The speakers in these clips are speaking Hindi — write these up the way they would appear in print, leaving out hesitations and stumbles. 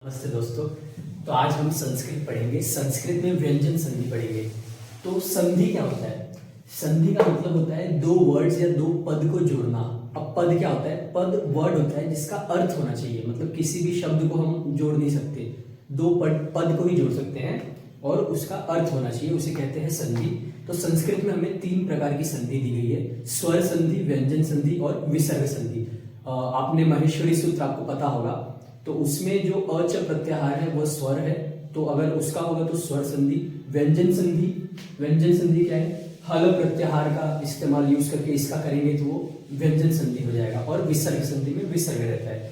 नमस्ते दोस्तों। तो आज हम संस्कृत पढ़ेंगे। संस्कृत में व्यंजन संधि पढ़ेंगे। तो संधि क्या होता है? संधि का मतलब होता है दो वर्ड्स या दो पद को जोड़ना। अब पद क्या होता है? पद वर्ड होता है जिसका अर्थ होना चाहिए, मतलब किसी भी शब्द को हम जोड़ नहीं सकते, दो पद को ही जोड़ सकते हैं और उसका अर्थ होना चाहिए, उसे कहते हैं संधि। तो संस्कृत में हमें तीन प्रकार की संधि दी गई है: स्वर संधि, व्यंजन संधि और विसर्ग संधि। आपने माहेश्वरी सूत्र आपको पता होगा, तो उसमें जो अच प्रत्याहार है वो स्वर है, तो अगर उसका होगा तो स्वर संधि। व्यंजन संधि क्या है? हल प्रत्याहार का इस्तेमाल यूज करके इसका करेंगे तो वो व्यंजन संधि हो जाएगा। और विसर्ग संधि में विसर्ग रहता है।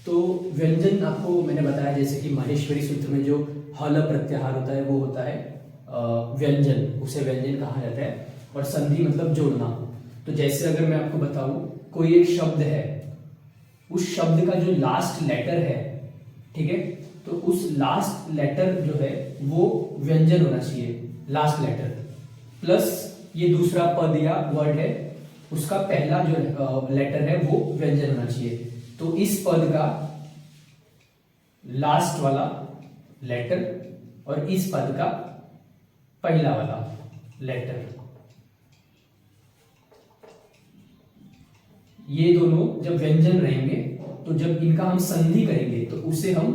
तो व्यंजन आपको मैंने बताया, जैसे कि माहेश्वरी सूत्र में जो हल प्रत्याहार होता है वो होता है व्यंजन, उसे व्यंजन कहा जाता है। और संधि मतलब जोड़ना। तो जैसे अगर मैं आपको बताऊं, कोई एक शब्द है, उस शब्द का जो लास्ट लेटर है, ठीक है, तो उस लास्ट लेटर जो है वो व्यंजन होना चाहिए, लास्ट लेटर प्लस ये दूसरा पद या वर्ड है, उसका पहला जो लेटर है वो व्यंजन होना चाहिए। तो इस पद का लास्ट वाला लेटर और इस पद का पहला वाला लेटर, ये दोनों जब व्यंजन रहेंगे तो जब इनका हम संधि करेंगे तो उसे हम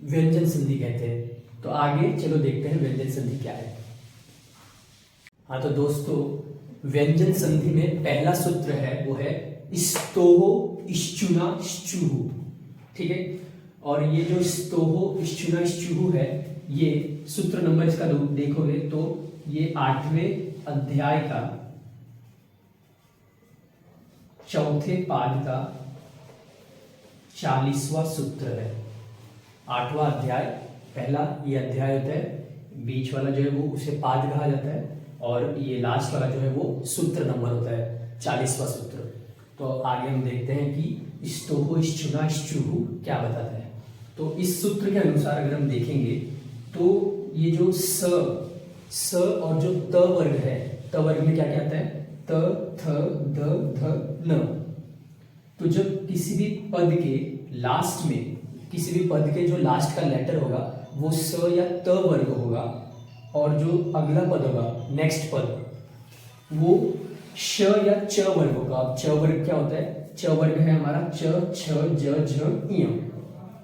व्यंजन संधि कहते हैं। तो आगे चलो देखते हैं व्यंजन संधि क्या है। हाँ, तो दोस्तों व्यंजन संधि में पहला सूत्र है वो है स्तोहो इश्चुना श्चुहु, ठीक है। और ये जो स्तोहो इश्चुना श्चुहु है, ये सूत्र नंबर इसका देखोगे तो ये 8वें अध्याय का चौथे पाद का 40वां सूत्र है। 8वां अध्याय, पहला ये अध्याय होता है, बीच वाला जो है वो उसे पाद कहा जाता है, और ये लास्ट वाला जो है वो सूत्र नंबर होता है, 40वां सूत्र। तो आगे हम देखते हैं कि स्तोहो इश्चुना श्चुहु क्या बताता है। तो इस सूत्र के अनुसार अगर हम देखेंगे तो ये जो स और जो त वर्ग है, त वर्ग में क्या क्या आता है? त, थ, द, ध, न। तो जब किसी भी पद के लास्ट में, किसी भी पद के जो लास्ट का लेटर होगा वो स या त वर्ग होगा, और जो अगला पद होगा, नेक्स्ट पद, वो श या च वर्ग होगा। अब च वर्ग क्या होता है? च वर्ग है हमारा च, छ, ज, झ, ञ,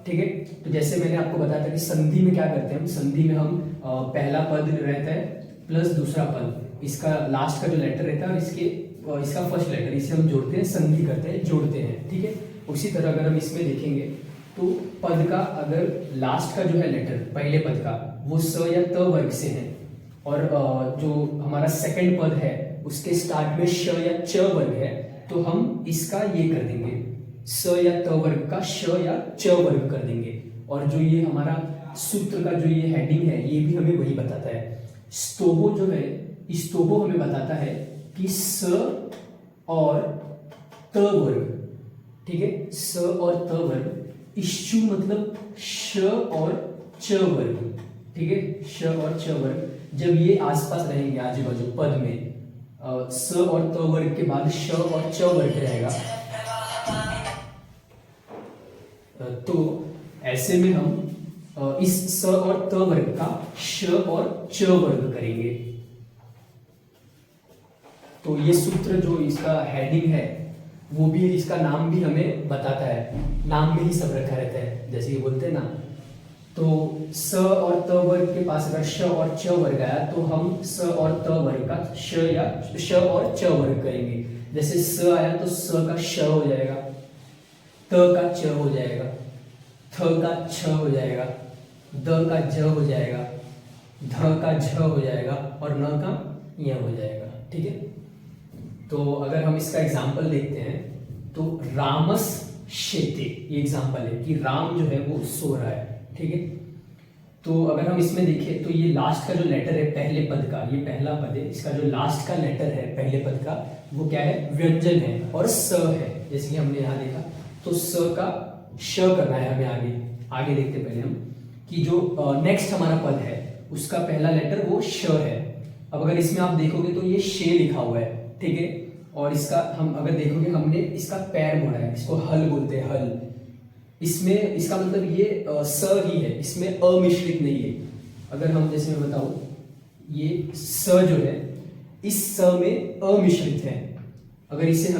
ठीक है। तो जैसे मैंने आपको बताया था कि संधि में क्या करते हैं हम, संधि में हम पहला पद रहता है प्लस दूसरा पद, इसका लास्ट का जो लेटर रहता है और इसका फर्स्ट लेटर, इसे हम जोड़ते हैं, संधि करते हैं, जोड़ते हैं, ठीक है। उसी तरह अगर हम इसमें देखेंगे तो पद का अगर लास्ट का जो है लेटर, पहले पद का, वो स या त वर्ग से है, और जो हमारा सेकंड पद है उसके स्टार्ट में श या च वर्ग है, तो हम इसका ये कर देंगे, स या त वर्ग का श या च वर्ग कर देंगे। और जो ये हमारा सूत्र का जो ये हेडिंग है, ये भी हमें वही बताता है। स्तोहो जो है, स्तोहो हमें बताता है कि स और त वर्ग, ठीक है, स और त वर्ग। इश्चु मतलब श और च वर्ग, ठीक है, श और च वर्ग जब ये आसपास रहेंगे आजू बाजू पद में, स और त वर्ग के बाद श और च वर्ग रहेगा, तो ऐसे में हम इस स और त वर्ग का श और च वर्ग करेंगे। तो ये सूत्र जो इसका हेडिंग है वो भी, इसका नाम भी हमें बताता है, नाम में ही सब रखा रहता है, जैसे ये बोलते हैं ना। तो स और त वर्ग के पास अगर श और च वर्ग आया तो हम स और त वर्ग का श या श और च वर्ग करेंगे। जैसे स आया तो स का श हो जाएगा, त का च हो जाएगा, थ का छ हो जाएगा, द का ज हो जाएगा, ध का झ हो जाएगा, और न का य हो जाएगा, ठीक है। तो अगर हम इसका एग्जाम्पल देखते हैं तो रामस शेते, ये एग्जाम्पल है कि राम जो है वो सो रहा है, ठीक है। तो अगर हम इसमें देखें तो ये लास्ट का जो लेटर है पहले पद का, ये पहला पद है, इसका जो लास्ट का लेटर है पहले पद का वो क्या है? व्यंजन है और स है, जैसे कि हमने यहाँ देखा। तो स का श करना है हमें। आगे देखते पहले हम कि जो नेक्स्ट हमारा पद है उसका पहला लेटर वो श है। अब अगर इसमें आप देखोगे तो ये शे लिखा हुआ है, ठीक है। और इसका हम अगर देखोगे, हमने इसका पैर मोड़ा है, इसको हल बोलते हैं, हल। इसमें इसका मतलब ये स ही है, इसमें अमिश्रित नहीं है। अगर हम जैसे मैं बताऊं, ये स जो है इस स में अमिश्रित है। अगर इसे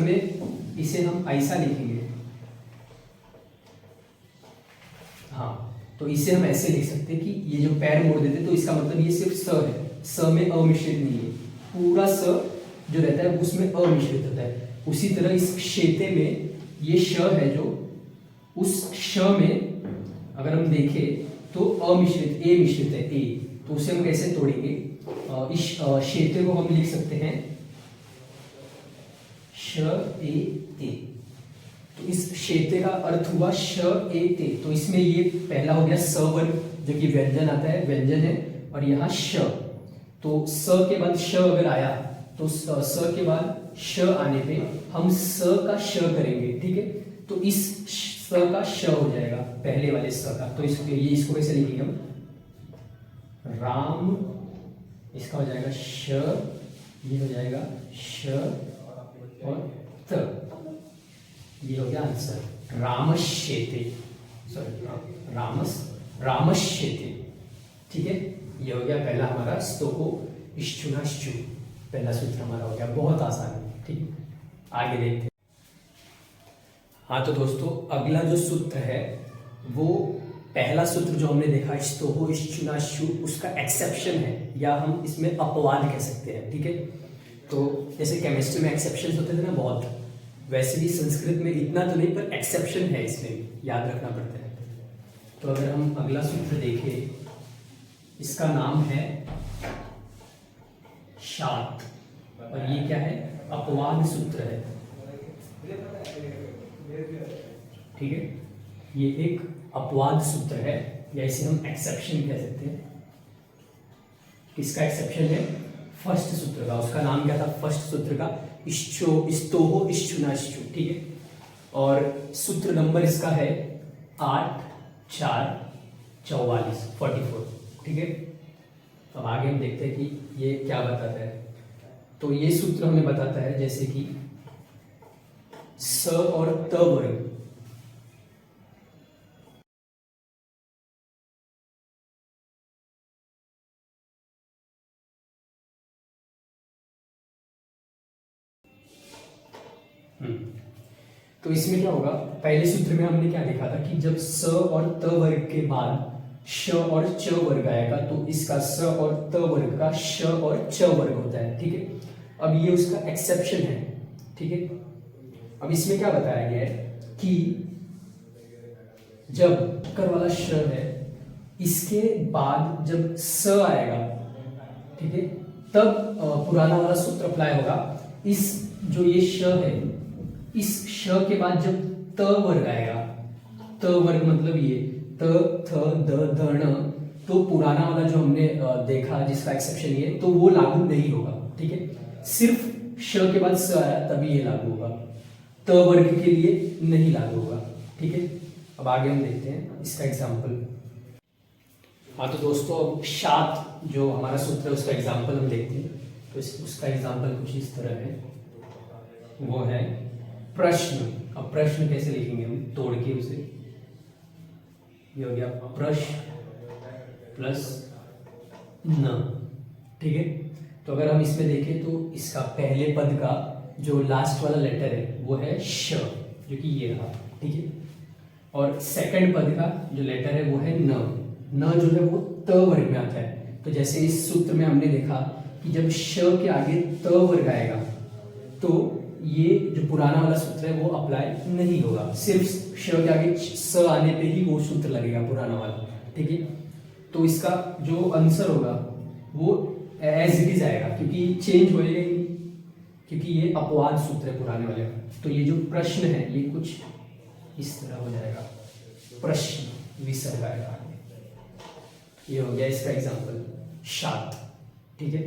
हम ऐसा लिखेंगे, हाँ, तो इसे हम ऐसे लिख सकते हैं कि ये जो पैर मोड़ देते तो इसका मतलब ये सिर्फ स है, स में अमिश्रित नहीं है। पूरा स जो रहता है उसमें अमिश्रित होता है। उसी तरह इस क्षेत्र में ये श है, जो उस श में अगर हम देखें तो अमिश्रित ए मिश्रित है ए, तो उसे हम कैसे तोड़ेंगे? इस क्षेत्र को हम लिख सकते हैं श ए। तो इस क्षेत्र का अर्थ हुआ श ए ते। तो इसमें ये पहला हो गया स वर्ग, जो कि व्यंजन आता है, व्यंजन है, और यहाँ श। तो स के बाद श अगर आया तो स के बाद श आने पे हम स का श करेंगे, ठीक है। तो इस स का श हो जाएगा पहले वाले स का। तो इसको कैसे लिखेंगे हम? राम, इसका हो जाएगा श, ये हो जाएगा श और त, ये हो गया आंसर। रामश्येते, सॉरी रामश्येते, ठीक है। ये हो गया पहला हमारा स्तोको इश्चुनाश्चु, पहला सूत्र हमारा हो गया, बहुत आसान है, ठीक है। आगे देखते हैं। हाँ तो दोस्तों, अगला जो सूत्र है वो पहला सूत्र जो हमने देखा स्तोहो इश्चुनाश्चु, उसका एक्सेप्शन है, या हम इसमें अपवाद कह सकते हैं, ठीक है। तो जैसे केमिस्ट्री में एक्सेप्शन होते थे ना बहुत, वैसे ही संस्कृत में इतना तो नहीं, पर एक्सेप्शन है, इसमें याद रखना पड़ता है। तो अगर हम अगला सूत्र देखें, इसका नाम है शात, और ये क्या है? अपवाद सूत्र है, ठीक है। ये एक अपवाद सूत्र है, या इसे हम एक्सेप्शन कह सकते हैं। किसका एक्सेप्शन है? फर्स्ट सूत्र का। उसका नाम क्या था फर्स्ट सूत्र का? स्तोहो इश्चुनाश्चु, ठीक है। और सूत्र नंबर इसका है 8 4 44, 44, ठीक है। अब आगे हम देखते हैं कि ये क्या बताता है। तो ये सूत्र हमें बताता है जैसे कि स और त वर्ग, तो इसमें क्या होगा? पहले सूत्र में हमने क्या देखा था कि जब स और त वर्ग के बाद श और च वर्ग आएगा तो इसका स और त वर्ग का श और च वर्ग होता है, ठीक है। अब ये उसका एक्सेप्शन है, ठीक है। अब इसमें क्या बताया गया है कि जब कर वाला श है, इसके बाद जब स आएगा, ठीक है, तब पुराना वाला सूत्र अप्लाई होगा। इस जो ये श है, इस श के बाद जब त वर्ग आएगा, त वर्ग मतलब ये त थ द ध ण, तो पुराना वाला जो हमने देखा जिसका एक्सेप्शन ये, तो वो लागू नहीं होगा, ठीक है। सिर्फ श के बाद स आया तभी ये लागू होगा, त वर्ग के लिए नहीं लागू होगा, ठीक है। अब आगे हम देखते हैं इसका एग्जाम्पल। हाँ तो दोस्तों, अब शात जो हमारा सूत्र है उसका एग्जाम्पल हम देखते हैं। तो उसका एग्जाम्पल कुछ इस तरह है, वो है प्रश्न। अब प्रश्न कैसे लिखेंगे हम तोड़ के उसे? ये हो गया प्रश्न प्लस न, ठीक है। तो अगर हम इसमें देखें तो इसका पहले पद का जो लास्ट वाला लेटर है वो है श, जो कि ये रहा, ठीक है। और सेकंड पद का जो लेटर है वो है न। न जो है वो त वर्ग में आता है। तो जैसे इस सूत्र में हमने देखा कि जब श के आगे त वर्ग आएगा तो ये जो पुराना वाला सूत्र है वो अप्लाई नहीं होगा, सिर्फ श के आगे स आने पे ही वो सूत्र लगेगा पुराना वाला, ठीक है। तो इसका जो आंसर होगा वो एज इट इज आएगा, क्योंकि चेंज होएगा ही, क्योंकि ये अपवाद सूत्र है पुराने वाले का। तो ये जो प्रश्न है ये कुछ इस तरह हो जाएगा, प्रश्न विसर्ग आएगा। ये हो गया इसका एग्जाम्पल शात, ठीक है।